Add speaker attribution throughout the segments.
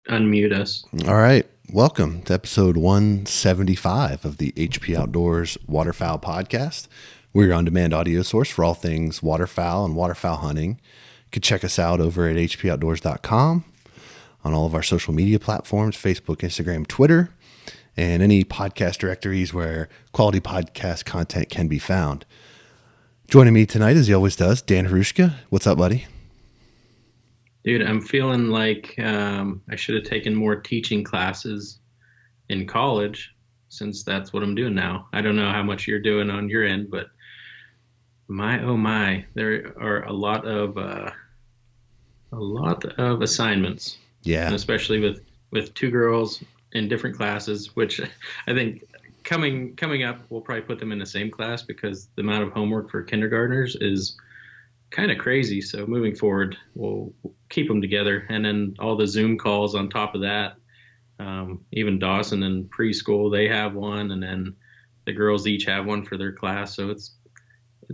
Speaker 1: Unmute us.
Speaker 2: All right. Welcome to episode 175 of the HP Outdoors Waterfowl Podcast. We're your on demand audio source for all things waterfowl and waterfowl hunting. You can check us out over at hpoutdoors.com, on all of our social media platforms Facebook, Instagram, Twitter, and any podcast directories where quality podcast content can be found. Joining me tonight, as he always does, Dan Harushka. What's up, buddy?
Speaker 1: Dude, I'm feeling like I should have taken more teaching classes in college since that's what I'm doing now. I don't know how much you're doing on your end, but my oh my, there are a lot of assignments, and
Speaker 2: Yeah.
Speaker 1: especially with two girls in different classes, which I think coming up we'll probably put them in the same class because the amount of homework for kindergartners is kind of crazy. So moving forward, we'll keep them together, and then all the Zoom calls on top of that. Even Dawson in preschool, they have one, and then the girls each have one for their class. So it's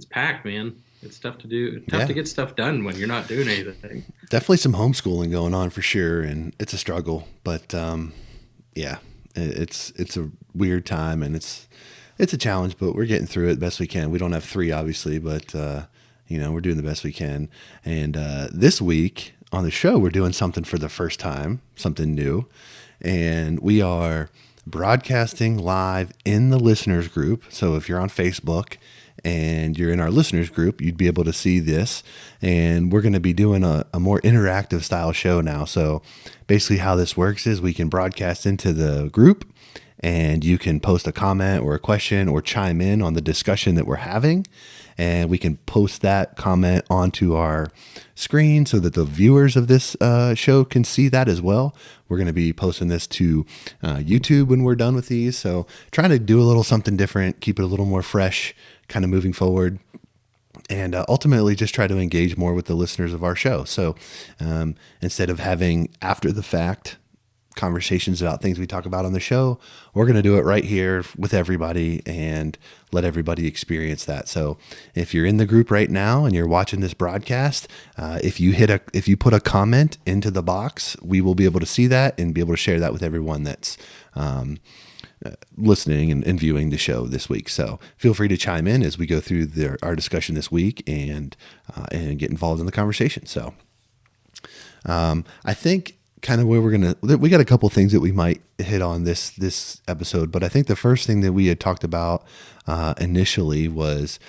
Speaker 1: packed, man. It's tough to do, tough
Speaker 2: Yeah.
Speaker 1: to get stuff done when you're not doing anything.
Speaker 2: Definitely some homeschooling going on for sure, and it's a struggle. But yeah, it's a weird time, and it's a challenge, but we're getting through it best we can. We don't have three, obviously, but we're doing the best we can. And this week on the show, we're doing something for the first time, something new, and we are broadcasting live in the listeners group. So if you're on Facebook and you're in our listeners group, you'd be able to see this. And we're going to be doing a more interactive style show now. So basically, how this works is we can broadcast into the group, and you can post a comment or a question or chime in on the discussion that we're having. And we can post that comment onto our screen so that the viewers of this show can see that as well. We're going to be posting this to YouTube when we're done with these. So trying to do a little something different, keep it a little more fresh, kind of moving forward, and ultimately just try to engage more with the listeners of our show. So instead of having after the fact conversations about things we talk about on the show, we're going to do it right here with everybody and let everybody experience that. So if you're in the group right now and you're watching this broadcast, if you put a comment into the box, we will be able to see that and be able to share that with everyone that's listening and viewing the show this week. So feel free to chime in as we go through our discussion this week and get involved in the conversation. So I think kind of where we got a couple things that we might hit on this episode, but I think the first thing that we had talked about initially was,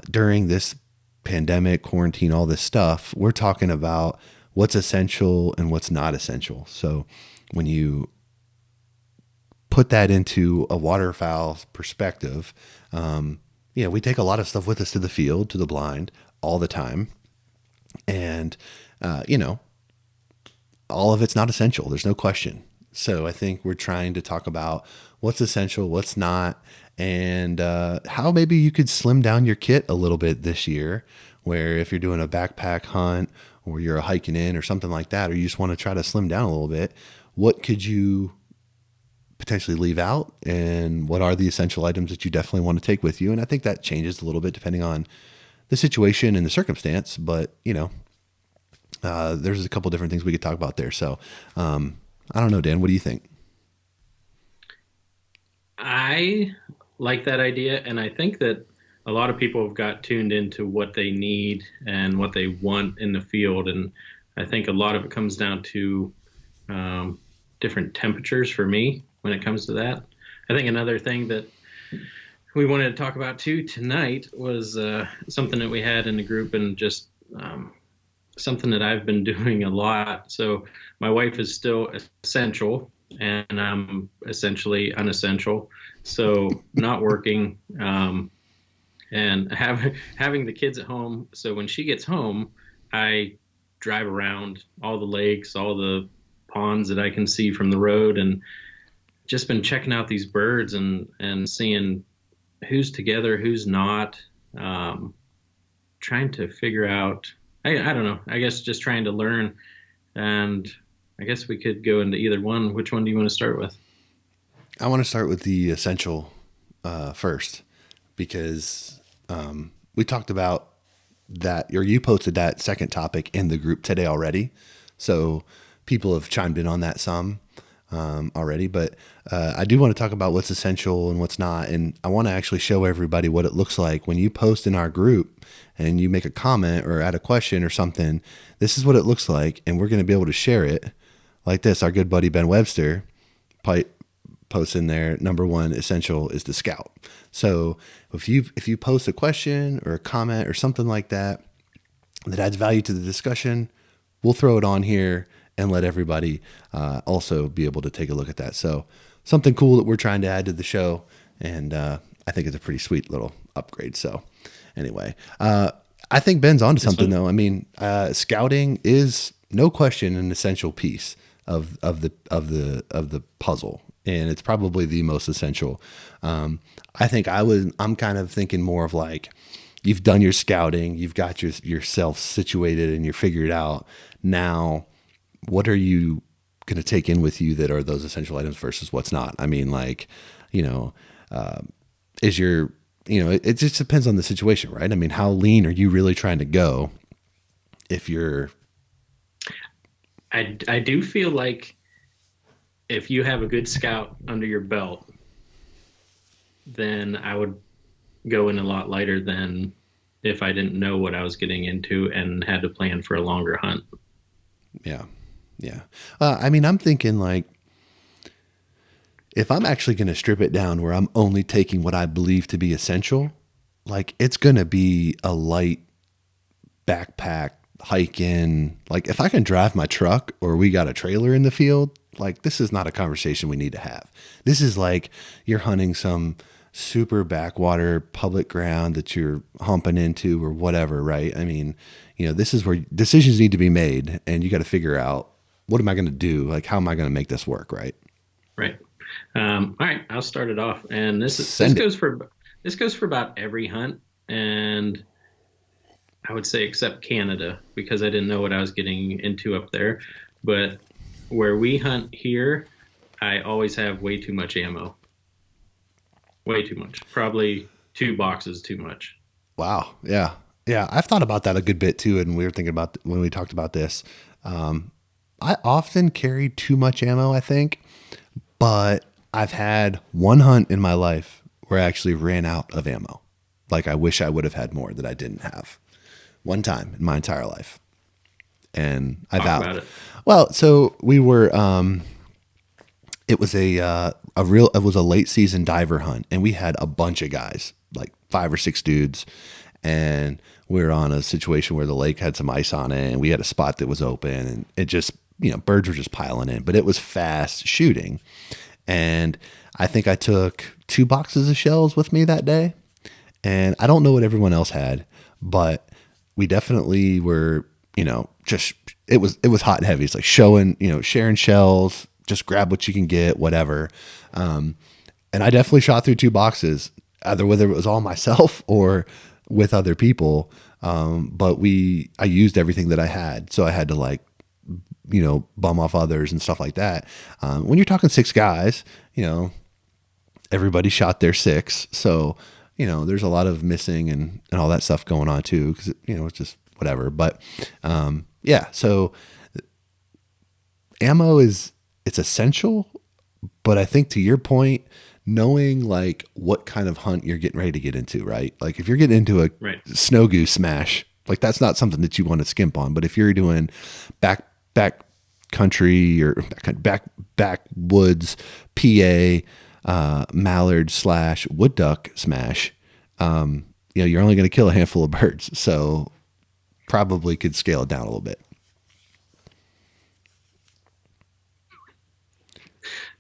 Speaker 2: during this pandemic, quarantine, all this stuff, we're talking about what's essential and what's not essential. So when you put that into a waterfowl perspective, we take a lot of stuff with us to the field, to the blind all the time. And, all of it's not essential. There's no question. So I think we're trying to talk about what's essential, what's not, and how maybe you could slim down your kit a little bit this year, where if you're doing a backpack hunt or you're hiking in or something like that, or you just want to try to slim down a little bit, what could you potentially leave out, and what are the essential items that you definitely want to take with you? And I think that changes a little bit depending on the situation and the circumstance, but there's a couple different things we could talk about there. So I don't know, Dan, what do you think?
Speaker 1: I like that idea, and I think that a lot of people have got tuned into what they need and what they want in the field, and I think a lot of it comes down to um, different temperatures for me when it comes to that. I think another thing that we wanted to talk about too tonight was something that we had in the group, and just something that I've been doing a lot. So my wife is still essential, and I'm essentially unessential. So not working, and having the kids at home. So when she gets home, I drive around all the lakes, all the ponds that I can see from the road, and just been checking out these birds and seeing who's together, who's not. Trying to figure out. I don't know. I guess just trying to learn, and I guess we could go into either one. Which one do you want to start with?
Speaker 2: I want to start with the essential first, because we talked about that, or you posted that second topic in the group today already. So people have chimed in on that some already. But I do want to talk about what's essential and what's not. And I want to actually show everybody what it looks like when you post in our group and you make a comment or add a question or something. This is what it looks like. And we're going to be able to share it like this. Our good buddy Ben Webster posts in there, number one essential is the scout. So if you post a question or a comment or something like that that adds value to the discussion, we'll throw it on here and let everybody also be able to take a look at that. So something cool that we're trying to add to the show, and I think it's a pretty sweet little upgrade. So anyway, I think Ben's onto something though. I mean, scouting is no question an essential piece of the puzzle, and it's probably the most essential. I think I'm kind of thinking more of like, you've done your scouting, you've got yourself situated and you're figured out. Now, what are you going to take in with you that are those essential items versus what's not? I mean, like, you know, is your, it just depends on the situation, right? I mean, how lean are you really trying to go if you're,
Speaker 1: I do feel like if you have a good scout under your belt, then I would go in a lot lighter than if I didn't know what I was getting into and had to plan for a longer hunt.
Speaker 2: yeah, yeah. I mean, I'm thinking like, if I'm actually going to strip it down where I'm only taking what I believe to be essential, like it's going to be a light backpack hike in. Like if I can drive my truck or we got a trailer in the field, like this is not a conversation we need to have. This is like you're hunting some super backwater public ground that you're humping into or whatever, right? I mean, this is where decisions need to be made and you got to figure out, what am I going to do? Like, how am I going to make this work? Right.
Speaker 1: Right. All right, I'll start it off, and
Speaker 2: Send it.
Speaker 1: this goes for about every hunt, and I would say except Canada because I didn't know what I was getting into up there. But where we hunt here, I always have way too much ammo. Way too much. Probably 2 boxes too much.
Speaker 2: Wow. Yeah. Yeah. I've thought about that a good bit too. And we were thinking about when we talked about this. I often carry too much ammo, I think, but I've had one hunt in my life where I actually ran out of ammo. Like I wish I would have had more that I didn't have. One time in my entire life. And I
Speaker 1: Talk
Speaker 2: vowed.
Speaker 1: about it.
Speaker 2: Well, so we were, it was it was a late season diver hunt and we had a bunch of guys, like 5 or 6 dudes. And we were on a situation where the lake had some ice on it and we had a spot that was open and it just, birds were just piling in, but it was fast shooting. And I think I took 2 boxes of shells with me that day. And I don't know what everyone else had, but we definitely were, just it was hot and heavy. It's like sharing shells, just grab what you can get, whatever. And I definitely shot through 2 boxes, either whether it was all myself or with other people. But I used everything that I had. So I had to like, bum off others and stuff like that. When you're talking 6 guys, everybody shot their 6. So, there's a lot of missing and all that stuff going on too. Cause it's just whatever. But, yeah, so ammo it's essential, but I think to your point, knowing like what kind of hunt you're getting ready to get into, right? Like if you're getting into a
Speaker 1: Right.
Speaker 2: snow goose smash, like that's not something that you want to skimp on. But if you're doing back country or backwoods PA mallard / wood duck smash, you're only going to kill a handful of birds, so probably could scale it down a little bit.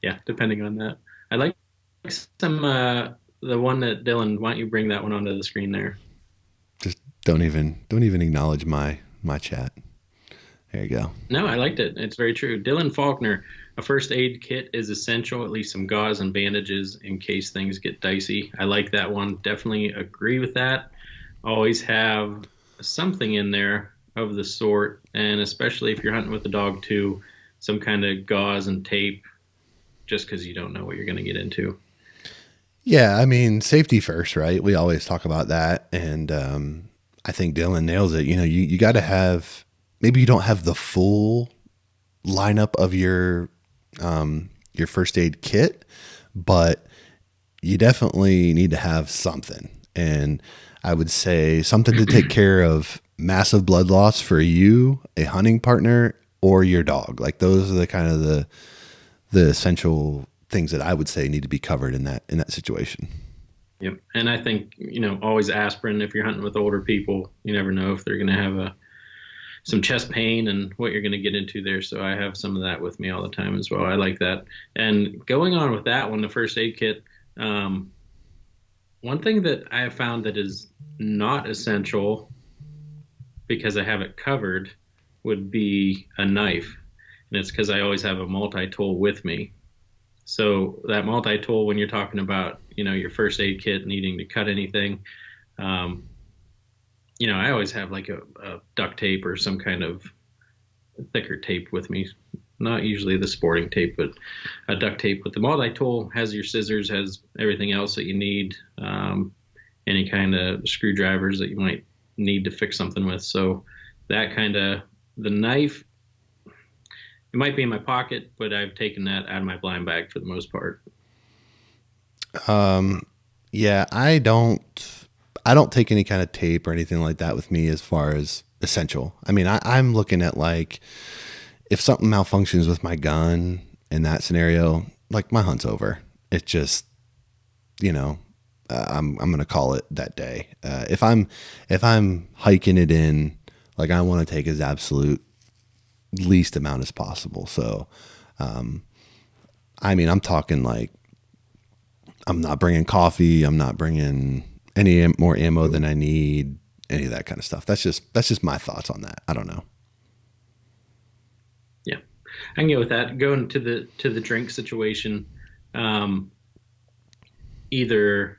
Speaker 1: Yeah, depending on that. I like some the one that Dylan. Why don't you bring that one onto the screen there?
Speaker 2: Just don't even acknowledge my chat. There you go.
Speaker 1: No, I liked it. It's very true. Dylan Faulkner, a first aid kit is essential, at least some gauze and bandages in case things get dicey. I like that one. Definitely agree with that. Always have something in there of the sort, and especially if you're hunting with a dog too, some kind of gauze and tape, just because you don't know what you're going to get into.
Speaker 2: Yeah, I mean, safety first, right? We always talk about that. And I think Dylan nails it. You got to have, maybe you don't have the full lineup of your first aid kit, but you definitely need to have something. And I would say something to take care of massive blood loss for you, a hunting partner, or your dog. Like those are the kind of the essential things that I would say need to be covered in that situation.
Speaker 1: Yep. And I think, always aspirin if you're hunting with older people. You never know if they're going to have some chest pain and what you're going to get into there. So I have some of that with me all the time as well. I like that. And going on with that one, the first aid kit, um, one thing that I have found that is not essential because I have it covered would be a knife. And it's because I always have a multi-tool with me. So that multi-tool, when you're talking about, your first aid kit needing to cut anything, um, I always have like a duct tape or some kind of thicker tape with me. Not usually the sporting tape, but a duct tape. But the multi-tool has your scissors, has everything else that you need, any kind of screwdrivers that you might need to fix something with. So that kind of, the knife, it might be in my pocket, but I've taken that out of my blind bag for the most part.
Speaker 2: Yeah, I don't take any kind of tape or anything like that with me as far as essential. I mean, I'm looking at like if something malfunctions with my gun in that scenario, like my hunt's over. It just, you know, I'm gonna call it that day. If I'm hiking it in, like I want to take as absolute least amount as possible. So, I mean, I'm talking like I'm not bringing coffee. I'm not bringing any more ammo than I need. Any of that kind of stuff. That's just my thoughts on that. I don't know.
Speaker 1: Yeah, I can go with that. Going to the drink situation, um, either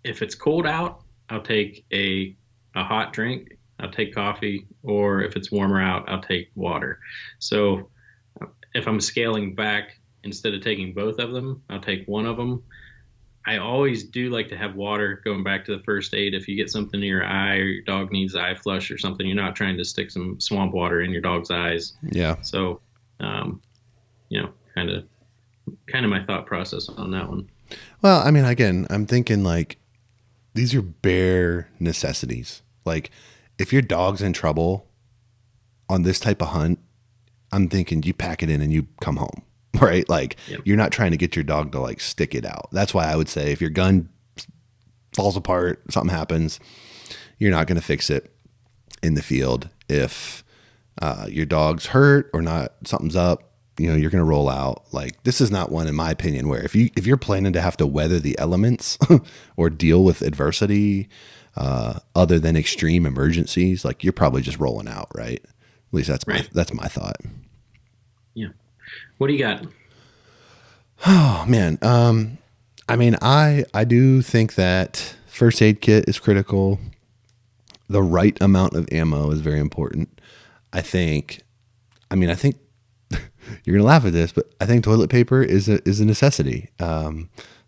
Speaker 1: if it's cold out, I'll take a hot drink. I'll take coffee, or if it's warmer out, I'll take water. So if I'm scaling back, instead of taking both of them, I'll take one of them. I always do like to have water going back to the first aid. If you get something in your eye or your dog needs eye flush or something, you're not trying to stick some swamp water in your dog's eyes.
Speaker 2: Yeah.
Speaker 1: So, um, kind of my thought process on that one.
Speaker 2: Well, I mean, again, I'm thinking like these are bare necessities. Like if your dog's in trouble on this type of hunt, I'm thinking you pack it in and you come home, right? Like
Speaker 1: Yep.
Speaker 2: you're not trying to get your dog to like stick it out. That's why I would say if your gun falls apart, something happens, you're not going to fix it in the field. If your dog's hurt or not, something's up, you're going to roll out. Like this is not one, in my opinion, where if you're planning to have to weather the elements or deal with adversity, other than extreme emergencies, like you're probably just rolling out, right? At least
Speaker 1: Right.
Speaker 2: that's my thought.
Speaker 1: Yeah. What do you got?
Speaker 2: Oh man. I mean, I do think that first aid kit is critical. The right amount of ammo is very important. I think. I think you're gonna laugh at this, but I think toilet paper is a necessity.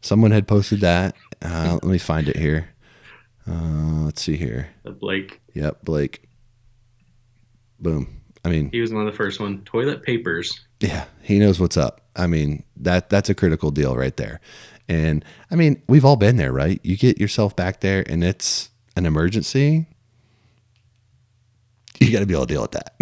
Speaker 2: Someone had posted that. Let me find it here. Let's see here.
Speaker 1: Blake.
Speaker 2: Yep, Blake. Boom. I mean,
Speaker 1: He was one of the first one. Toilet papers.
Speaker 2: yeah, he knows what's up. I mean, that's a critical deal right there. And I mean, we've all been there, right? You get yourself back there and it's an emergency. You got to be able to deal with that.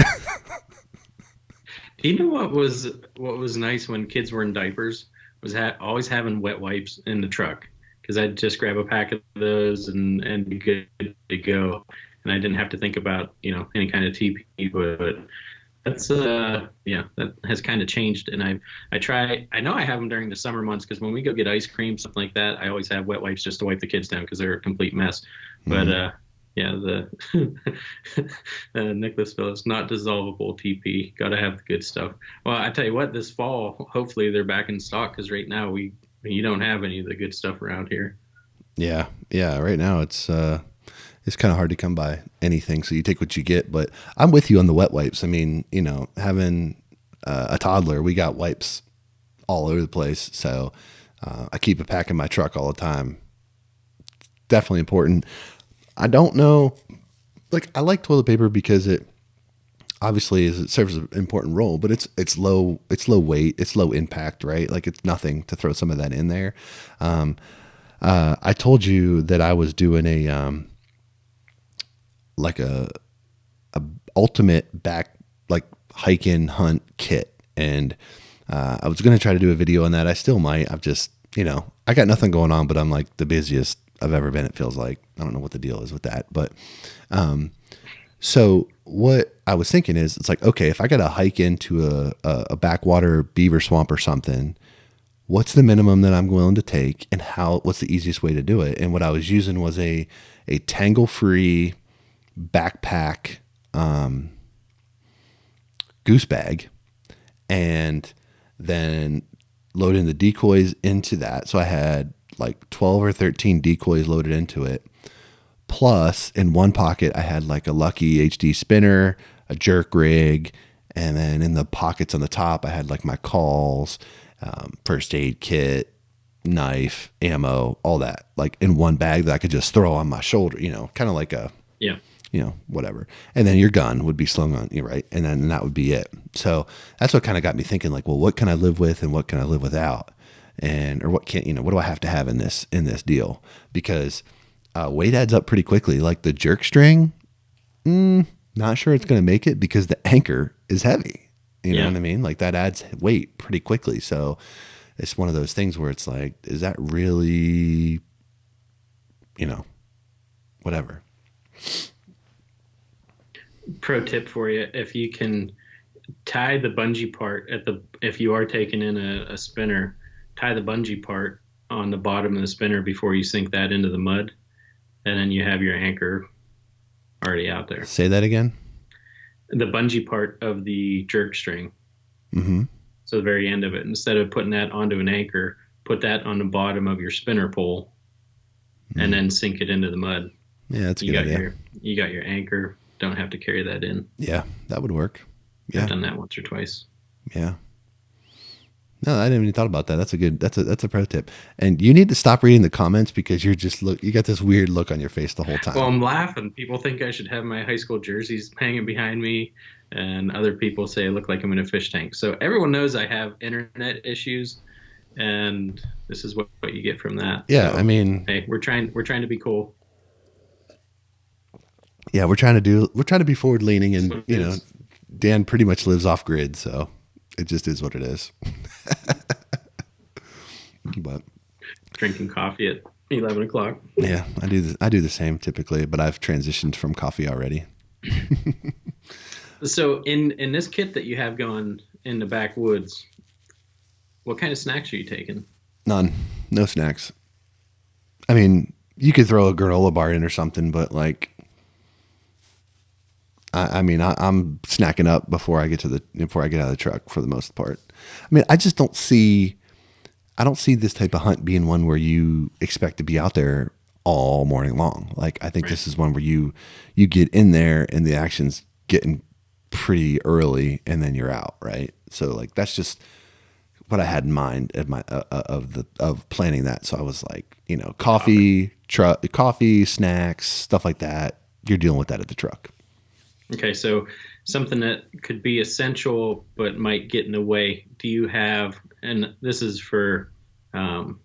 Speaker 1: Do you know what was nice when kids were in diapers was always having wet wipes in the truck because I'd just grab a pack of those and be good to go, and I didn't have to think about any kind of TP. But that's yeah, that has kind of changed, and I know I have them during the summer months because when we go get ice cream, something like that, I always have wet wipes just to wipe the kids down because they're a complete mess. But
Speaker 2: Mhm.
Speaker 1: yeah, the Nicholas Phillips, not dissolvable TP. Got to have the good stuff. Well, I tell you what, this fall, hopefully they're back in stock because right now you don't have any of the good stuff around here.
Speaker 2: Yeah, yeah. Right now, it's kind of hard to come by anything, so you take what you get. But I'm with you on the wet wipes. I mean, having a toddler, we got wipes all over the place, so I keep a pack in my truck all the time. Definitely important. I don't know. Like I like toilet paper because it obviously it serves an important role, but it's low weight, it's low impact, right? Like it's nothing to throw some of that in there. I told you that I was doing a like a ultimate back like hike in hunt kit, and I was going to try to do a video on that. I still might. I've just I got nothing going on, but I'm like the busiest I've ever been. It feels like I don't know what the deal is with that, but so what I was thinking is, it's like, okay, if I got to hike into a backwater beaver swamp or something, what's the minimum that I'm willing to take, and what's the easiest way to do it? And what I was using was a tangle free backpack goose bag, and then loading the decoys into that. So I had like 12 or 13 decoys loaded into it. Plus, in one pocket, I had like a Lucky HD spinner, a jerk rig, and then in the pockets on the top, I had like my calls, first aid kit, knife, ammo, all that, like in one bag that I could just throw on my shoulder, kind of like a,
Speaker 1: Yeah.
Speaker 2: whatever. And then your gun would be slung on you, right? And then that would be it. So that's what kind of got me thinking, like, well, what can I live with and what can I live without? Or what can't, what do I have to have in this deal? Because weight adds up pretty quickly. Like the jerk string, not sure it's going to make it because the anchor is heavy. You know
Speaker 1: Yeah.
Speaker 2: what I mean? Like that adds weight pretty quickly. So it's one of those things where it's like, is that really, you know, whatever?
Speaker 1: Pro tip for you: if you can tie the bungee part if you are taking in a spinner, tie the bungee part on the bottom of the spinner before you sink that into the mud, and then you have your anchor already out there.
Speaker 2: Say that again.
Speaker 1: The bungee part of the jerk string,
Speaker 2: Mm-hmm.
Speaker 1: so the very end of it, instead of putting that onto an anchor, put that on the bottom of your spinner pole, and
Speaker 2: Mm.
Speaker 1: then sink it into the mud.
Speaker 2: Yeah, that's a
Speaker 1: You
Speaker 2: good
Speaker 1: got
Speaker 2: idea.
Speaker 1: your anchor. Don't have to carry that in.
Speaker 2: Yeah, that would work.
Speaker 1: I've
Speaker 2: Yeah,
Speaker 1: done that once or twice.
Speaker 2: yeah. No, I didn't even thought about that. That's a good. That's a pro tip. And you need to stop reading the comments because you're just look. You got this weird look on your face the whole
Speaker 1: Well,
Speaker 2: time.
Speaker 1: I'm laughing. People think I should have my high school jerseys hanging behind me, and other people say I look like I'm in a fish tank. So everyone knows I have internet issues, and this is what you get from that.
Speaker 2: Yeah, I
Speaker 1: So
Speaker 2: mean,
Speaker 1: hey, we're trying to be cool.
Speaker 2: yeah, we're trying to be forward leaning,
Speaker 1: That's
Speaker 2: and
Speaker 1: what it is.
Speaker 2: Dan pretty much lives off grid, so it just is what it is. But
Speaker 1: Drinking coffee at 11 o'clock.
Speaker 2: yeah, I do the same typically, but I've transitioned from coffee already.
Speaker 1: So in this kit that you have going in the backwoods, what kind of snacks are you taking?
Speaker 2: None, no snacks. I mean, you could throw a granola bar in or something, but like, I mean, I'm snacking up before I get out of the truck for the most part. I mean, I don't see this type of hunt being one where you expect to be out there all morning long. Like, I think
Speaker 1: Right.
Speaker 2: this is one where you get in there and the action's getting pretty early, and then you're out, right? So like that's just what I had in mind at my of planning that. So I was like,
Speaker 1: Hopper.
Speaker 2: coffee, snacks, stuff like that. You're dealing with that at the truck.
Speaker 1: Okay, so something that could be essential but might get in the way. Do you have, and this is for, um,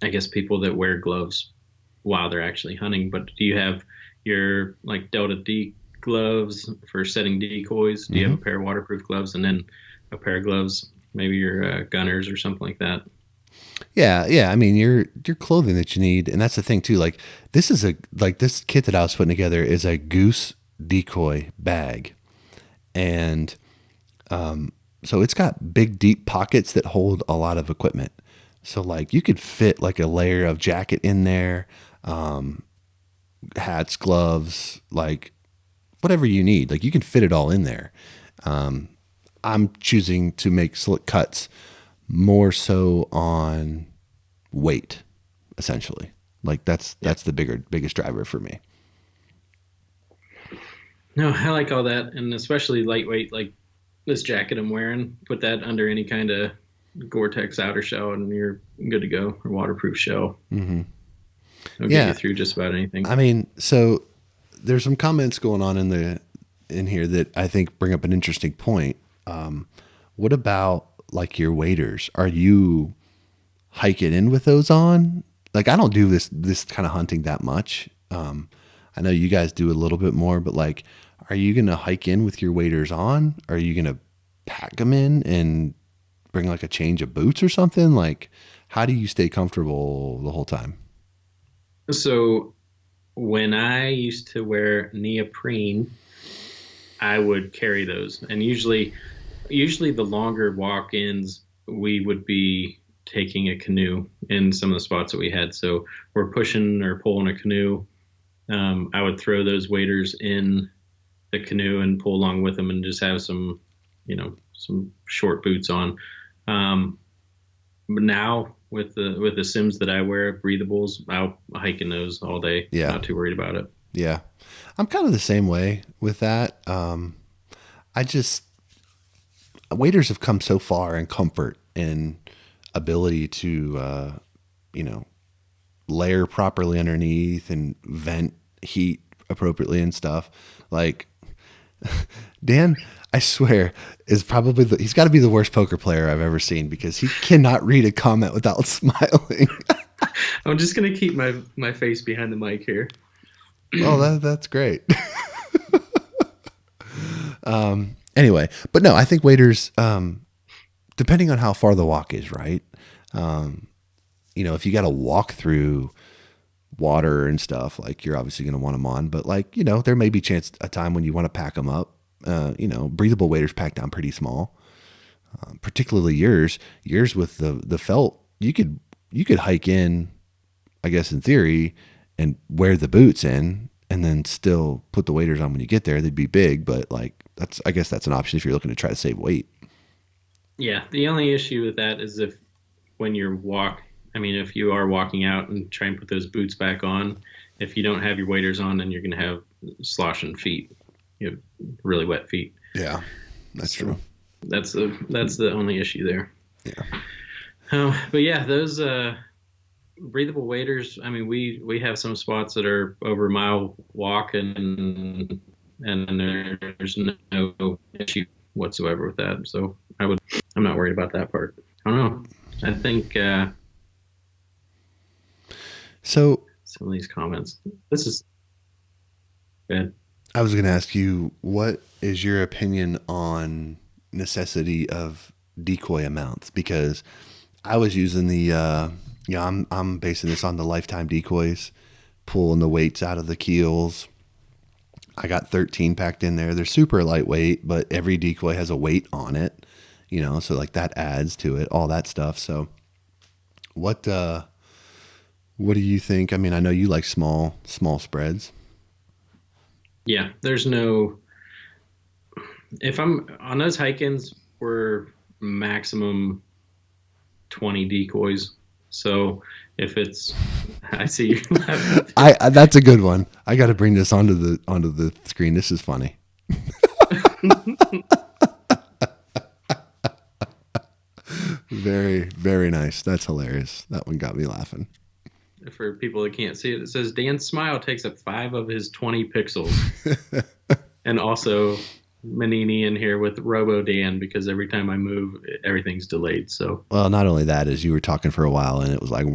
Speaker 1: I guess, people that wear gloves while they're actually hunting, but do you have your like Delta D gloves for setting decoys? Do you have
Speaker 2: Hmm.
Speaker 1: a pair of waterproof gloves and then a pair of gloves, maybe your gunners or something like that?
Speaker 2: Yeah, yeah. I mean, your clothing that you need, and that's the thing too. Like this kit that I was putting together is a goose decoy bag, and so it's got big deep pockets that hold a lot of equipment. So like you could fit like a layer of jacket in there, hats, gloves, like whatever you need. Like you can fit it all in there. I'm choosing to make slick cuts more so on weight, essentially. Like
Speaker 1: Yeah.
Speaker 2: that's the biggest driver for me.
Speaker 1: No, I like all that, and especially lightweight, like this jacket I'm wearing. Put that under any kind of Gore-Tex outer shell, and you're good to go, or waterproof shell.
Speaker 2: Hmm.
Speaker 1: It'll get you
Speaker 2: Yeah.
Speaker 1: through just about anything.
Speaker 2: I mean, so there's some comments going on in here that I think bring up an interesting point. What about like your waders? Are you hiking in with those on? Like I don't do this kind of hunting that much. I know you guys do a little bit more, but like, are you gonna hike in with your waders on? Are you gonna pack them in and bring like a change of boots or something? Like, how do you stay comfortable the whole time?
Speaker 1: So when I used to wear neoprene, I would carry those, and usually the longer walk-ins, we would be taking a canoe in some of the spots that we had. So we're pushing or pulling a canoe. I would throw those waders in the canoe and pull along with them, and just have some, some short boots on. But now with the Sims that I wear, breathables, I'll hike in those all day.
Speaker 2: Yeah,
Speaker 1: Not too worried about it.
Speaker 2: yeah. I'm kind of the same way with that. I just waders have come so far in comfort and ability to, you know, layer properly underneath and vent heat appropriately and stuff. Like Dan, I swear, is probably he's got to be the worst poker player I've ever seen because he cannot read a comment without smiling.
Speaker 1: I'm just gonna keep my face behind the mic here.
Speaker 2: Well, that's great. Anyway, but no, I think waders, depending on how far the walk is, right? If you got to walk through water and stuff, like you're obviously going to want them on, but like, there may be a time when you want to pack them up. Breathable waders pack down pretty small, particularly yours with the felt. You could hike in, I guess in theory, and wear the boots in, and then still put the waders on when you get there. They'd be big, but like I guess that's an option if you're looking to try to save weight.
Speaker 1: Yeah, the only issue with that is when you're if you are walking out and try and put those boots back on, if you don't have your waders on, then you're going to have sloshing feet. You have really wet feet.
Speaker 2: Yeah, that's
Speaker 1: So
Speaker 2: true.
Speaker 1: that's the only issue there.
Speaker 2: Yeah.
Speaker 1: But yeah, those breathable waders. I mean, we have some spots that are over a mile walk, and there's no issue whatsoever with that. So I'm not worried about that part. I don't know. I think
Speaker 2: So
Speaker 1: some of these comments. This is good.
Speaker 2: I was going to ask you, what is your opinion on necessity of decoy amounts? Because I was using I'm basing this on the lifetime decoys, pulling the weights out of the keels. I got 13 packed in there. They're super lightweight, but every decoy has a weight on it, so like that adds to it, all that stuff. So what do you think? I mean, I know you like small spreads.
Speaker 1: Yeah, there's no. If I'm on those hike-ins, we're maximum 20 decoys. So if it's, I see you laughing.
Speaker 2: I that's a good one. I got to bring this onto the screen. This is funny. Very, very nice. That's hilarious. That one got me laughing.
Speaker 1: For people that can't see it, it says Dan's smile takes up 5 of his 20 pixels, and also Manini in here with Robo Dan because every time I move, everything's delayed. So
Speaker 2: Well, not only that, is you were talking for a while and it was like,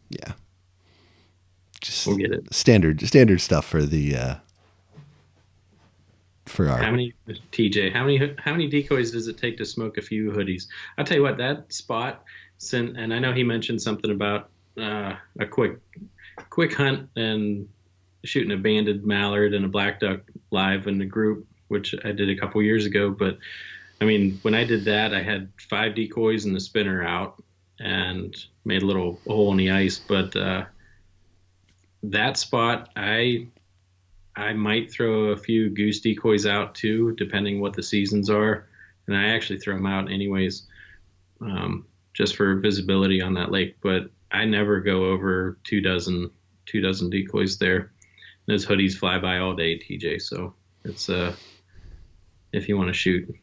Speaker 2: yeah, just
Speaker 1: we'll get it.
Speaker 2: standard stuff for our.
Speaker 1: How many TJ? How many decoys does it take to smoke a few hoodies? I'll tell you what, that spot sent, and I know he mentioned something about a quick hunt and shooting a banded mallard and a black duck live in the group, which I did a couple years ago. But I mean, when I did that, I had 5 decoys and the spinner out and made a little hole in the ice. But that spot, I might throw a few goose decoys out too, depending what the seasons are, and I actually throw them out anyways, just for visibility on that lake. But I never go over two dozen decoys there. Those hoodies fly by all day, TJ. So it's if you want to shoot.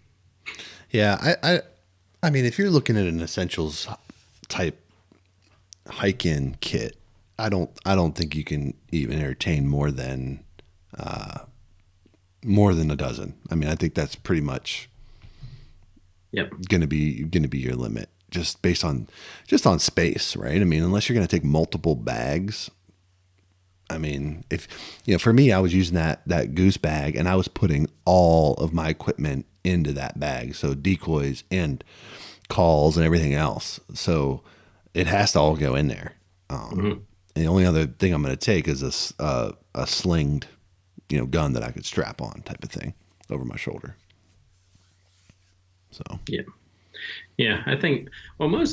Speaker 2: Yeah, I mean, if you're looking at an essentials type hike-in kit, I don't think you can even entertain more than a dozen. I mean, I think that's pretty much
Speaker 1: Yep.
Speaker 2: gonna be your limit, just on space, right? I mean, unless you're gonna take multiple bags. I mean, if for me, I was using that goose bag, and I was putting all of my equipment into that bag, so decoys and calls and everything else. So it has to all go in there.
Speaker 1: Hmm.
Speaker 2: And the only other thing I'm going to take is a slinged, gun that I could strap on, type of thing, over my shoulder. So
Speaker 1: Yeah. Yeah. I think, well,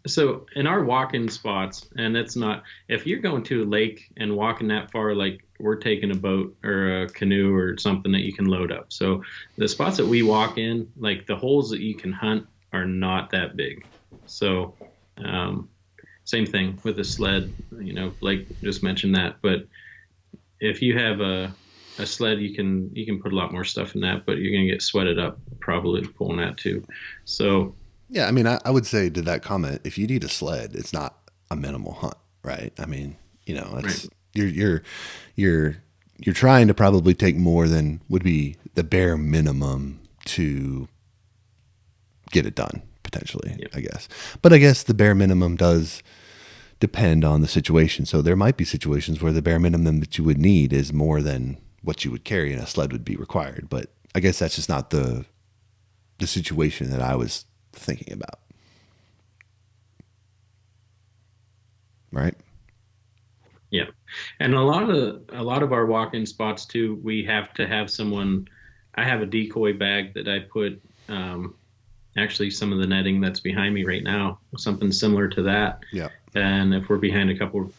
Speaker 1: so in our walk-in spots, and it's not, if you're going to a lake and walking that far, like we're taking a boat or a canoe or something that you can load up. So the spots that we walk in, like the holes that you can hunt are not that big. So, um, same thing with a sled, Blake just mentioned that, but if you have a sled, you can put a lot more stuff in that, but you're gonna get sweated up probably pulling that too. So
Speaker 2: yeah, I mean, I would say to that comment, if you need a sled, it's not a minimal hunt, right? I mean,
Speaker 1: right,
Speaker 2: it's you're you're trying to probably take more than would be the bare minimum to get it done potentially,
Speaker 1: yeah,
Speaker 2: I guess. But I guess the bare minimum does depend on the situation. So there might be situations where the bare minimum that you would need is more than what you would carry and a sled would be required. But I guess that's just not the situation that I was thinking about, right?
Speaker 1: yeah. And a lot of our walk-in spots too, we have to have someone. I have a decoy bag that I put actually some of the netting that's behind me right now, something similar to that.
Speaker 2: Yeah.
Speaker 1: And if we're behind a couple,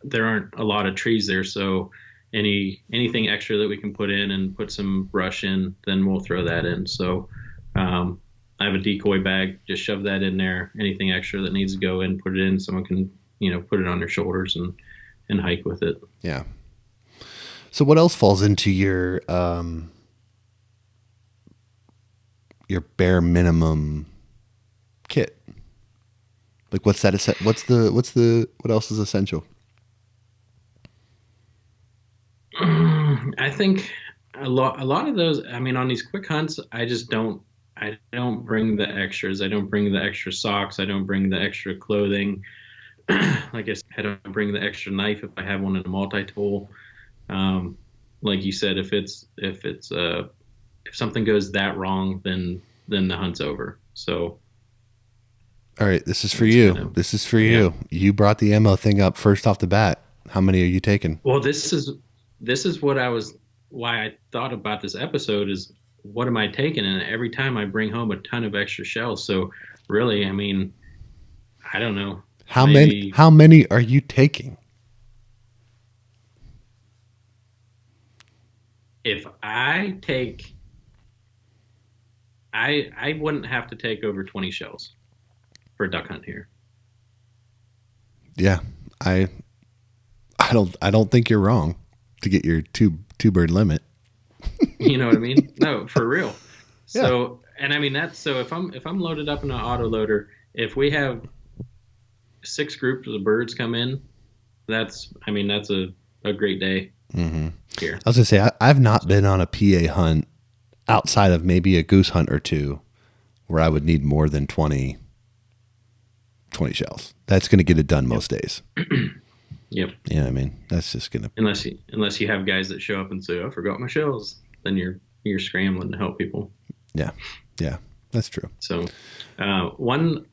Speaker 1: there aren't a lot of trees there, so anything extra that we can put in and put some brush in, then we'll throw that in. So I have a decoy bag, just shove that in there. Anything extra that needs to go in, put it in. Someone can put it on their shoulders and hike with it.
Speaker 2: Yeah. So what else falls into your bare minimum kit? Like what's that? What else is essential?
Speaker 1: I think a lot of those. I mean, on these quick hunts, I don't bring the extras. I don't bring the extra socks. I don't bring the extra clothing. Like I said, I don't bring the extra knife if I have one in a multi-tool. Um, like you said, if something goes that wrong, then the hunt's over. So
Speaker 2: All right, this is for
Speaker 1: it's kind
Speaker 2: you.
Speaker 1: of,
Speaker 2: This is for
Speaker 1: yeah.
Speaker 2: you. You brought the ammo thing up first off the bat. How many are you taking?
Speaker 1: Well, this is why I thought about this episode is what am I taking? And every time I bring home a ton of extra shells. So really, I mean, I don't know,
Speaker 2: How many?
Speaker 1: maybe
Speaker 2: How many are you taking?
Speaker 1: if I take, I wouldn't have to take over 20 shells for a duck hunt here.
Speaker 2: Yeah, I I don't think you're wrong to get your two bird limit.
Speaker 1: You know what I mean? No, for real.
Speaker 2: Yeah.
Speaker 1: So, and I mean that's so if I'm loaded up in an auto loader, if we have six groups of birds come in, that's a great day
Speaker 2: Hmm.
Speaker 1: here.
Speaker 2: I was gonna say I've not been on a PA hunt outside of maybe a goose hunt or two where I would need more than 20 shells. That's gonna get it done
Speaker 1: Yep.
Speaker 2: most days.
Speaker 1: Yep.
Speaker 2: You know what I mean? That's just gonna.
Speaker 1: Unless you have guys that show up and say, "I forgot my shells," then you're scrambling to help people.
Speaker 2: Yeah, yeah, that's true.
Speaker 1: So, one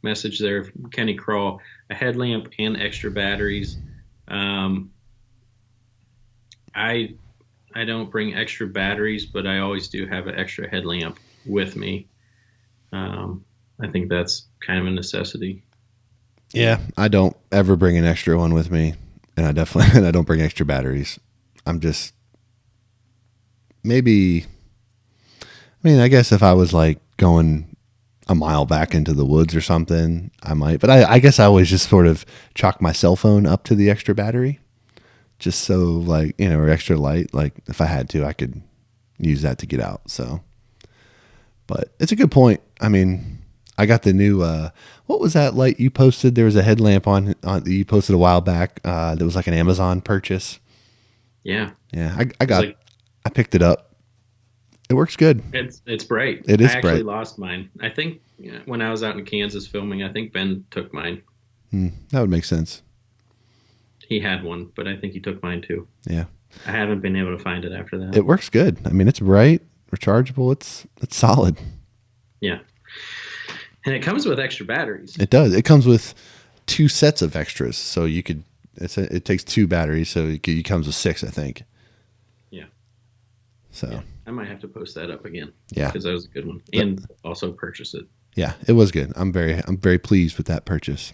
Speaker 1: message there, Kenny Crawl, a headlamp and extra batteries. Um, I I don't bring extra batteries, but I always do have an extra headlamp with me. I think that's kind of a necessity.
Speaker 2: Yeah, I don't ever bring an extra one with me, and I definitely and I don't bring extra batteries. I'm just maybe. I mean, I guess if I was like going a mile back into the woods or something, I might. But I guess I always just sort of chalk my cell phone up to the extra battery, just so like or extra light. Like if I had to, I could use that to get out. So, but it's a good point. I mean, I got the new what was that light you posted? There was a headlamp on that you posted a while back that was like an Amazon purchase.
Speaker 1: Yeah,
Speaker 2: Yeah,
Speaker 1: it's like
Speaker 2: I picked it up. It works good.
Speaker 1: it's bright.
Speaker 2: It
Speaker 1: I
Speaker 2: is
Speaker 1: actually
Speaker 2: bright.
Speaker 1: lost mine. I think when I was out in Kansas filming, I think Ben took mine.
Speaker 2: That would make sense.
Speaker 1: He had one, but I think he took mine too.
Speaker 2: Yeah.
Speaker 1: I haven't been able to find it after that.
Speaker 2: It works good. I mean, it's bright, rechargeable. It's solid.
Speaker 1: Yeah, and it comes with extra batteries.
Speaker 2: It does. It comes with two sets of extras, so you could. It takes two batteries, so it comes with six, I think.
Speaker 1: Yeah,
Speaker 2: So
Speaker 1: yeah. I might have to post that up again
Speaker 2: yeah,
Speaker 1: because that was a good one,
Speaker 2: The-
Speaker 1: and also purchase it.
Speaker 2: yeah, it was good. I'm very pleased with that purchase.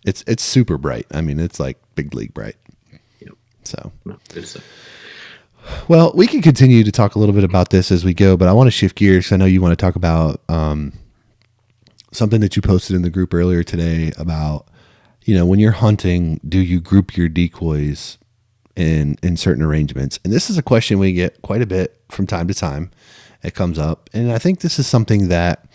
Speaker 2: It's super bright. I mean, it's like big league bright.
Speaker 1: Yep.
Speaker 2: So
Speaker 1: No, good stuff.
Speaker 2: well, we can continue to talk a little bit about this as we go, but I want to shift gears. 'Cause I know you want to talk about something that you posted in the group earlier today about, when you're hunting, do you group your decoys in certain arrangements? And this is a question we get quite a bit from time to time. It comes up, and I think this is something that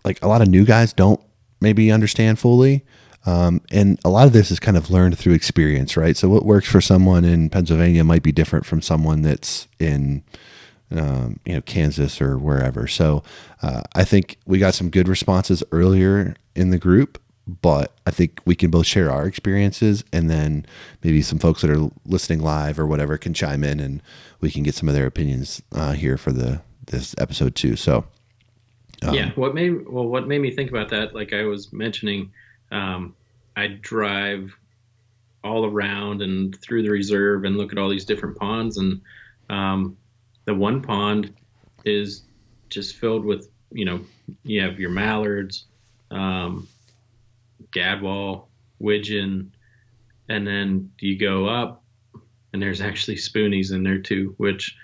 Speaker 2: like a lot of new guys don't maybe understand fully. And a lot of this is kind of learned through experience, right? So what works for someone in Pennsylvania might be different from someone that's in Kansas or wherever. So I think we got some good responses earlier in the group, but I think we can both share our experiences, and then maybe some folks that are listening live or whatever can chime in, and we can get some of their opinions here for this episode too. So
Speaker 1: Yeah, what made me think about that, like I was mentioning, I drive all around and through the reserve and look at all these different ponds, and the one pond is just filled with, you have your mallards, um, gadwall, widgeon, and then you go up and there's actually spoonies in there too, which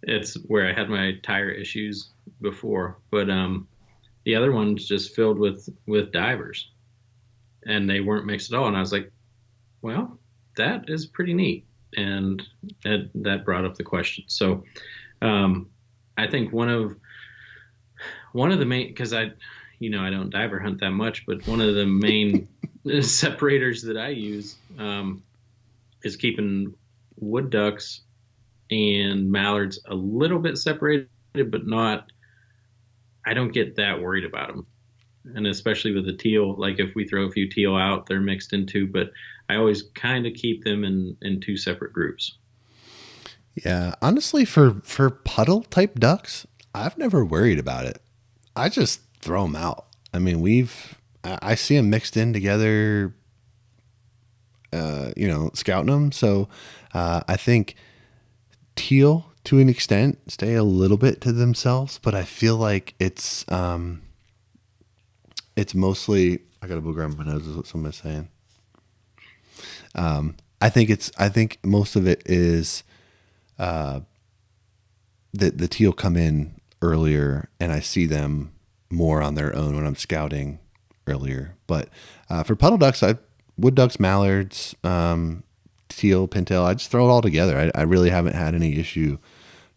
Speaker 1: it's where I had my tire issues before. But the other one's just filled with divers, and they weren't mixed at all. And I was like, well, that is pretty neat, and that brought up the question. So um, I think one of the main, because I don't diver hunt that much, but one of the main separators that I use is keeping wood ducks and mallards a little bit separated, but not. I don't get that worried about them, and especially with the teal. Like if we throw a few teal out, they're mixed into. But I always kind of keep them in two separate groups.
Speaker 2: yeah, honestly, for puddle type ducks, I've never worried about it. I just throw them out. I mean, I see them mixed in together, scouting them. So I think teal to an extent stay a little bit to themselves, but I feel like it's mostly. I got a booger on my nose. Is what somebody's saying. I think most of it is the teal come in earlier, and I see them more on their own when I'm scouting earlier. But for puddle ducks, wood ducks, mallards, teal, pintail, I just throw it all together. I really haven't had any issue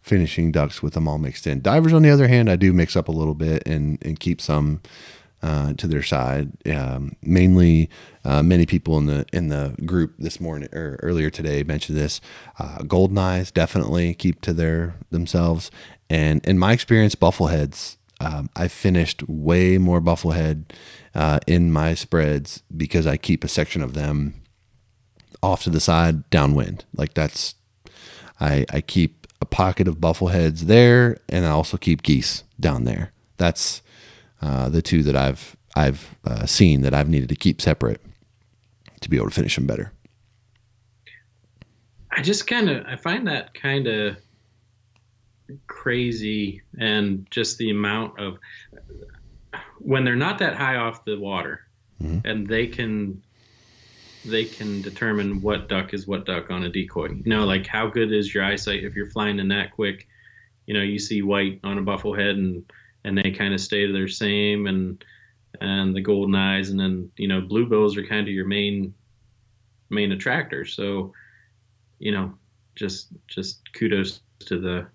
Speaker 2: finishing ducks with them all mixed in. Divers, on the other hand, I do mix up a little bit and keep some to their side. Mainly, many people in the group this morning or earlier today mentioned this. Golden eyes definitely keep to themselves. And in my experience, buffleheads. I finished way more bufflehead in my spreads because I keep a section of them off to the side downwind. Like I keep a pocket of buffleheads there, and I also keep geese down there. That's the two that I've seen that I've needed to keep separate to be able to finish them better.
Speaker 1: I find that kind of crazy, and just the amount of when they're not that high off the water,
Speaker 2: Mm-hmm.
Speaker 1: and they can determine what duck is what duck on a decoy. Like how good is your eyesight if you're flying in that quick? You see white on a bufflehead, and they kind of stay to their same, and the golden eyes, and then bluebills are kind of your main attractor. So just kudos to the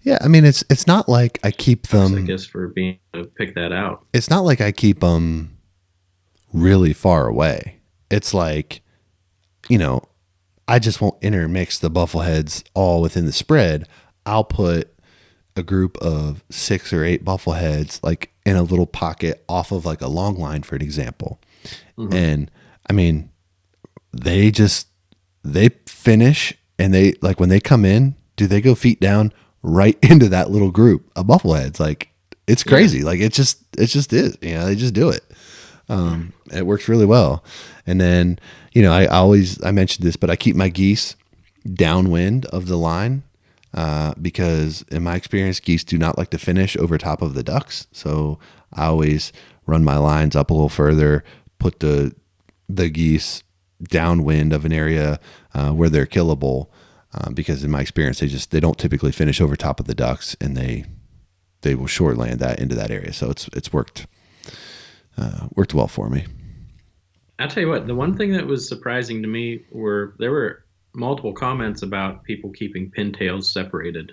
Speaker 2: Yeah, I mean it's not like I keep
Speaker 1: Ducks, I
Speaker 2: them.
Speaker 1: guess, for being able to pick that out.
Speaker 2: It's not like I keep them really far away. It's like, you know, I just won't intermix the buffleheads all within the spread. I'll put a group of 6 or 8 buffleheads like in a little pocket off of like a long line, for an example.
Speaker 1: Hmm.
Speaker 2: And I mean, they just they finish and they like when they come in, do they go feet down right into that little group of buffleheads? Like it's
Speaker 1: Yeah.
Speaker 2: crazy. Like it just is. You know, they just do it. It works really well. And then, I mentioned this, but I keep my geese downwind of the line because, in my experience, geese do not like to finish over top of the ducks. So I always run my lines up a little further, put the geese downwind of an area where they're killable. Because in my experience, they don't typically finish over top of the ducks, and they will short land that into that area. So it's worked well for me.
Speaker 1: I'll tell you what, the one thing that was surprising to me were there were multiple comments about people keeping pintails separated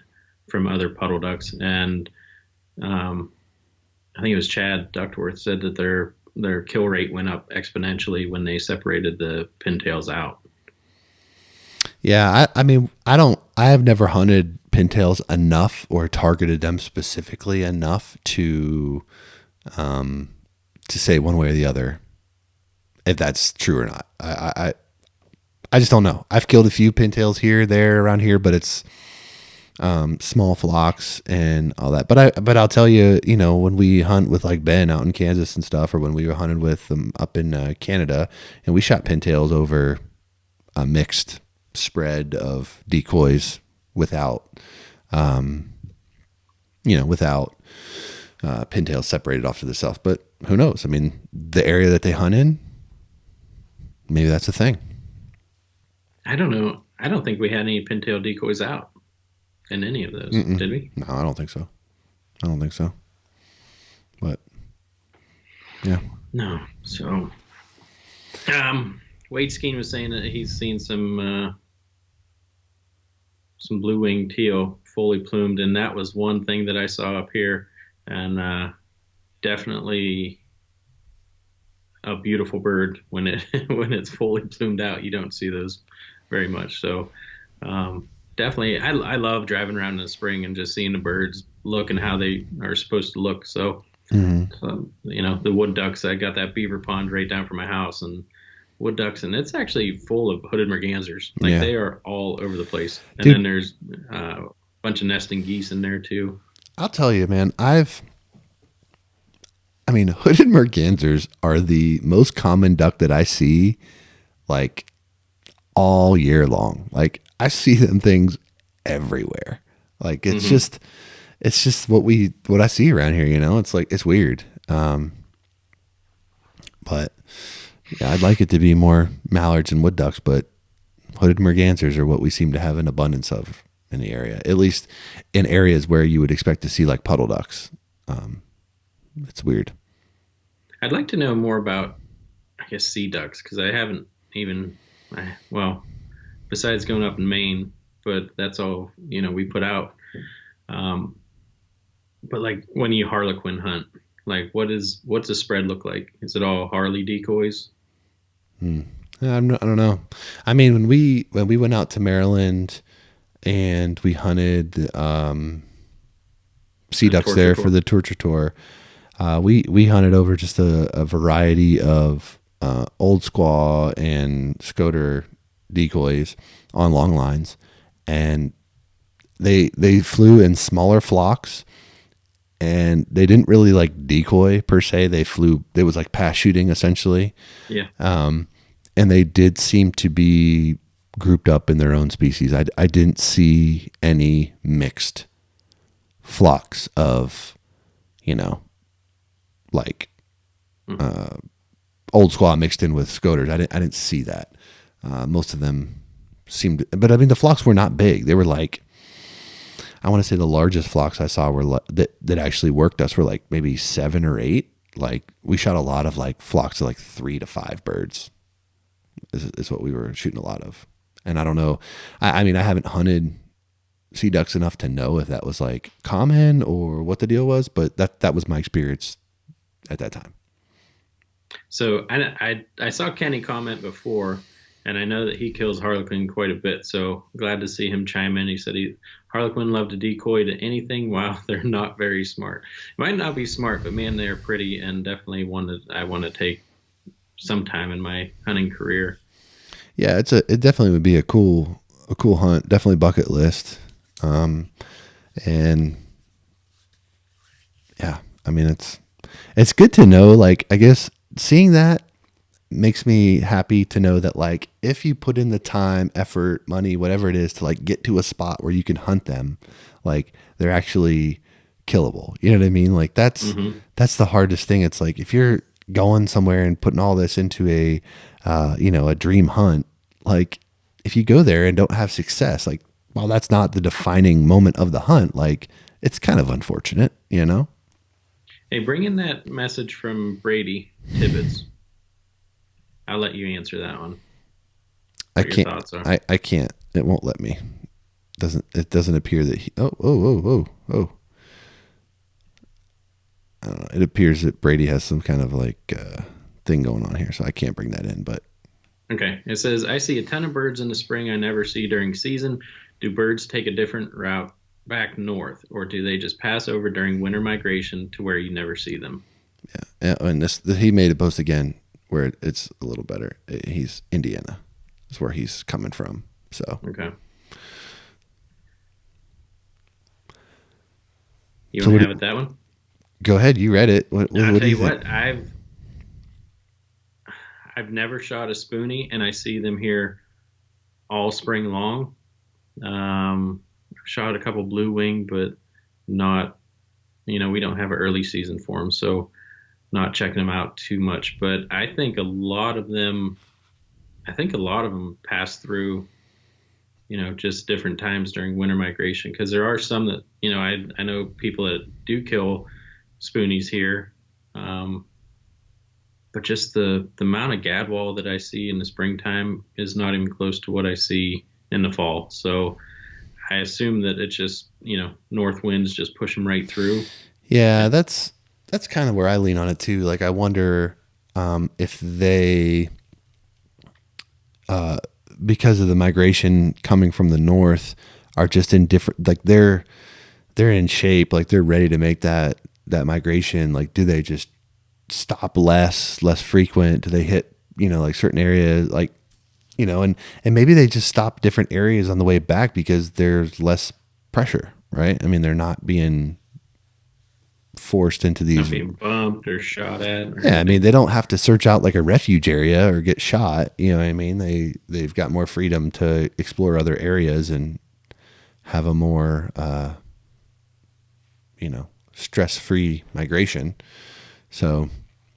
Speaker 1: from other puddle ducks, and um, I think it was Chad Duckworth said that their kill rate went up exponentially when they separated the pintails out.
Speaker 2: Yeah, I mean, I have never hunted pintails enough or targeted them specifically enough to say one way or the other if that's true or not. I just don't know. I've killed a few pintails here, there, around here, but it's small flocks and all that. But I'll tell you, when we hunt with like Ben out in Kansas and stuff, or when we were hunting with them up in Canada, and we shot pintails over a mixed spread of decoys without, without pintails separated off to themselves. But who knows? I mean, the area that they hunt in, maybe that's a thing.
Speaker 1: I don't know. I don't think we had any pintail decoys out in any of those,
Speaker 2: Mm-mm.
Speaker 1: did we?
Speaker 2: No, I don't think so. I don't think so. But yeah,
Speaker 1: No. So, Wade Skeen was saying that he's seen some blue winged teal fully plumed, and that was one thing that I saw up here, and definitely a beautiful bird when it when it's fully plumed out. You don't see those very much. So definitely, I love driving around in the spring and just seeing the birds look and how they are supposed to look. So the wood ducks. I got that beaver pond right down from my house, and wood ducks, and it's actually full of hooded mergansers. Like
Speaker 2: yeah,
Speaker 1: they are all over the place. And
Speaker 2: dude.
Speaker 1: then there's a bunch of nesting geese in there too.
Speaker 2: I'll tell you, man. I mean, hooded mergansers are the most common duck that I see, like all year long. Like I see them things everywhere. Like
Speaker 1: Hmm.
Speaker 2: it's just what I see around here. It's like it's weird. But yeah, I'd like it to be more mallards and wood ducks, but hooded mergansers are what we seem to have an abundance of in the area. At least in areas where you would expect to see like puddle ducks. Um, it's weird.
Speaker 1: I'd like to know more about, I guess, sea ducks because I haven't even, well, besides going up in Maine, but that's all we put out. Um, but like when you harlequin hunt, like what's the spread look like? Is it all Harley decoys?
Speaker 2: Hmm. I don't know. I mean, when we went out to Maryland and we hunted sea
Speaker 1: The
Speaker 2: ducks
Speaker 1: torture
Speaker 2: there for
Speaker 1: tour?
Speaker 2: the torture tour, we hunted over just a variety of old squaw and scoter decoys on long lines, and they flew in smaller flocks, and they didn't really like decoy per se. They flew. It was like pass shooting essentially,
Speaker 1: Yeah.
Speaker 2: and they did seem to be grouped up in their own species. I didn't see any mixed flocks of, you know, like
Speaker 1: Hmm.
Speaker 2: old squaw mixed in with scoters. I didn't see that. Most of them seemed, but I mean, the flocks were not big. They were like, I want to say the largest flocks I saw that actually worked us were like maybe 7 or 8. Like we shot a lot of like flocks of like 3 to 5 birds is what we were shooting a lot of. And I don't know. I mean, I haven't hunted see ducks enough to know if that was like common or what the deal was, but that was my experience at that time.
Speaker 1: So I saw Kenny comment before, and I know that he kills Harlequin quite a bit. So glad to see him chime in. He said Harlequin love to decoy to anything while they're not very smart. Might not be smart, but man, they're pretty and definitely one that I want to take some time in my hunting career.
Speaker 2: Yeah, it definitely would be a cool hunt. Definitely bucket list. Um, and yeah, I mean it's good to know. Like I guess seeing that makes me happy to know that like if you put in the time, effort, money, whatever it is to like get to a spot where you can hunt them, like they're actually killable. You know what I mean? Like
Speaker 1: Hmm.
Speaker 2: that's the hardest thing. It's like if you're going somewhere and putting all this into a a dream hunt, like if you go there and don't have success, like while that's not the defining moment of the hunt, like it's kind of unfortunate, you know?
Speaker 1: Hey, bring in that message from Brady Tibbetts. I'll let you answer that one.
Speaker 2: I
Speaker 1: What your
Speaker 2: can't
Speaker 1: thoughts are?
Speaker 2: I can't. It won't let me. Doesn't appear that he oh. I don't know. It appears that Brady has some kind of like thing going on here, so I can't bring that in. But
Speaker 1: Okay. It says, I see a ton of birds in the spring I never see during season. Do birds take a different route back north, or do they just pass over during winter migration to where you never see them?
Speaker 2: and he made a post again where it's a little better. He's Indiana, is where he's coming from. So
Speaker 1: Okay. You
Speaker 2: so
Speaker 1: want to
Speaker 2: what?
Speaker 1: have it that one?
Speaker 2: Go ahead. You read it.
Speaker 1: I'll
Speaker 2: What do
Speaker 1: tell
Speaker 2: you
Speaker 1: you
Speaker 2: think?
Speaker 1: what, I've never shot a spoonie and I see them here all spring long. I've shot a couple blue wing, but not, we don't have an early season for them, so not checking them out too much. But I think a lot of them pass through, just different times during winter migration. Because there are some that, I know people that do kill spoonies here, um, but just the amount of gadwall that I see in the springtime is not even close to what I see in the fall. So I assume that it's just, north winds just push them right through.
Speaker 2: Yeah,
Speaker 1: And
Speaker 2: that's kind of where I lean on it too. Like I wonder if they because of the migration coming from the north are just in different like they're in shape, like they're ready to make that migration. Like do they just stop less frequent? Do they hit, like certain areas like and maybe they just stop different areas on the way back because there's less pressure, right? I mean, they're not being forced into
Speaker 1: not
Speaker 2: these.
Speaker 1: being bumped or shot at or
Speaker 2: Yeah, I mean,
Speaker 1: anything.
Speaker 2: they don't have to search out like a refuge area or get shot. You know what I mean? They've got more freedom to explore other areas and have a more stress free migration. So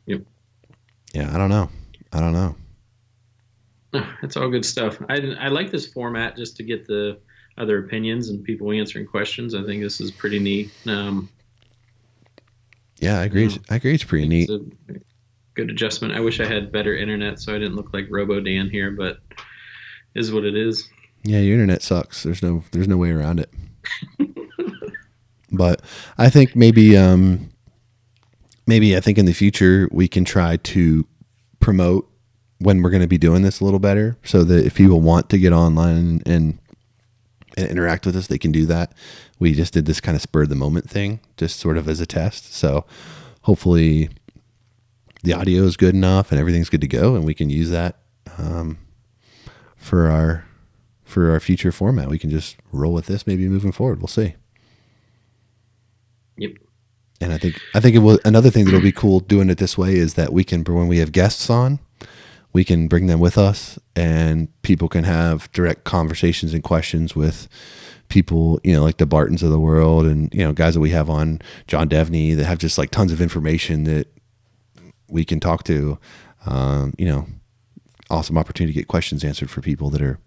Speaker 1: Yep.
Speaker 2: yeah, I don't know. I don't know.
Speaker 1: It's all good stuff. I like this format just to get the other opinions and people answering questions. I think this is pretty neat.
Speaker 2: Yeah, I agree.
Speaker 1: I
Speaker 2: I agree. It's pretty
Speaker 1: think it's
Speaker 2: neat.
Speaker 1: a good adjustment. I wish I had better internet so I didn't look like Robo Dan here, but is what it is.
Speaker 2: Yeah, your internet sucks. There's no way around it. But I think maybe I think in the future we can try to promote when we're going to be doing this a little better so that if people want to get online and interact with us, they can do that. We just did this kind of spur of the moment thing, just sort of as a test. So hopefully the audio is good enough and everything's good to go, and we can use that um, for our future format. We can just roll with this maybe moving forward. We'll see.
Speaker 1: Yep.
Speaker 2: And I think it will. Another thing that'll be cool doing it this way is that we can, when we have guests on, we can bring them with us, and people can have direct conversations and questions with people, like the Bartons of the world, and guys that we have on, John Devney, that have just like tons of information that we can talk to. Um, you know, Awesome opportunity to get questions answered for people that are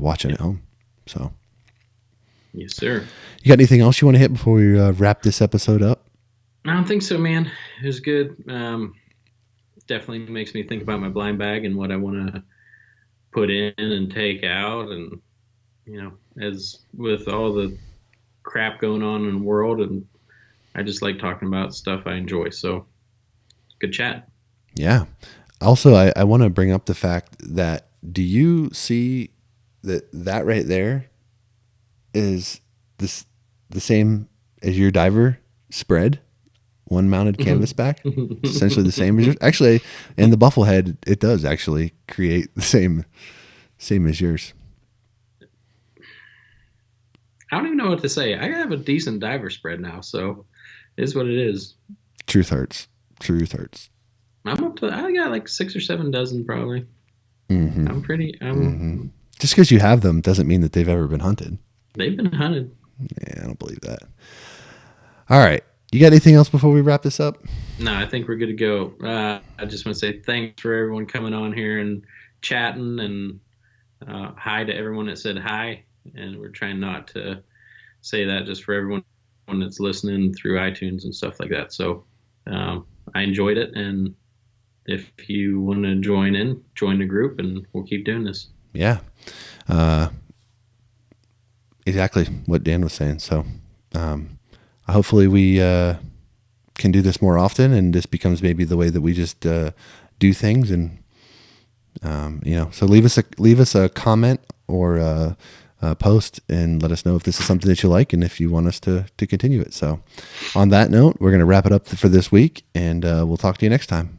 Speaker 2: watching at
Speaker 1: Yep.
Speaker 2: home. So,
Speaker 1: Yes, sir.
Speaker 2: you got anything else you want to hit before we wrap this episode up?
Speaker 1: I don't think so, man. It was good. Definitely makes me think about my blind bag and what I want to put in and take out, and as with all the crap going on in the world, and I just like talking about stuff I enjoy. So good chat.
Speaker 2: Yeah. Also, I want to bring up the fact that do you see that right there is this the same as your diver spread? One mounted canvas back. It's essentially the same as yours. Actually, in the Bufflehead, it does actually create the same as yours.
Speaker 1: I don't even know what to say. I have a decent diver spread now, so it is what it is.
Speaker 2: Truth hurts. Truth hurts.
Speaker 1: I'm up to I got like 6 or 7 dozen probably.
Speaker 2: Mm-hmm.
Speaker 1: I'm pretty
Speaker 2: Mm-hmm.
Speaker 1: I'm
Speaker 2: Just because you have them doesn't mean that they've ever been hunted.
Speaker 1: they've been hunted.
Speaker 2: Yeah, I don't believe that. All right. You got anything else before we wrap this up?
Speaker 1: No, I think we're good to go. I just want to say thanks for everyone coming on here and chatting, and hi to everyone that said hi. And we're trying not to say that just for everyone that's listening through iTunes and stuff like that. So I enjoyed it, and if you want to join in, join the group, and we'll keep doing this.
Speaker 2: Yeah. Uh, exactly what Dan was saying. So hopefully we can do this more often, and this becomes maybe the way that we just do things. And so leave us a comment or a post and let us know if this is something that you like and if you want us to continue it. So on that note, we're going to wrap it up for this week, and we'll talk to you next time.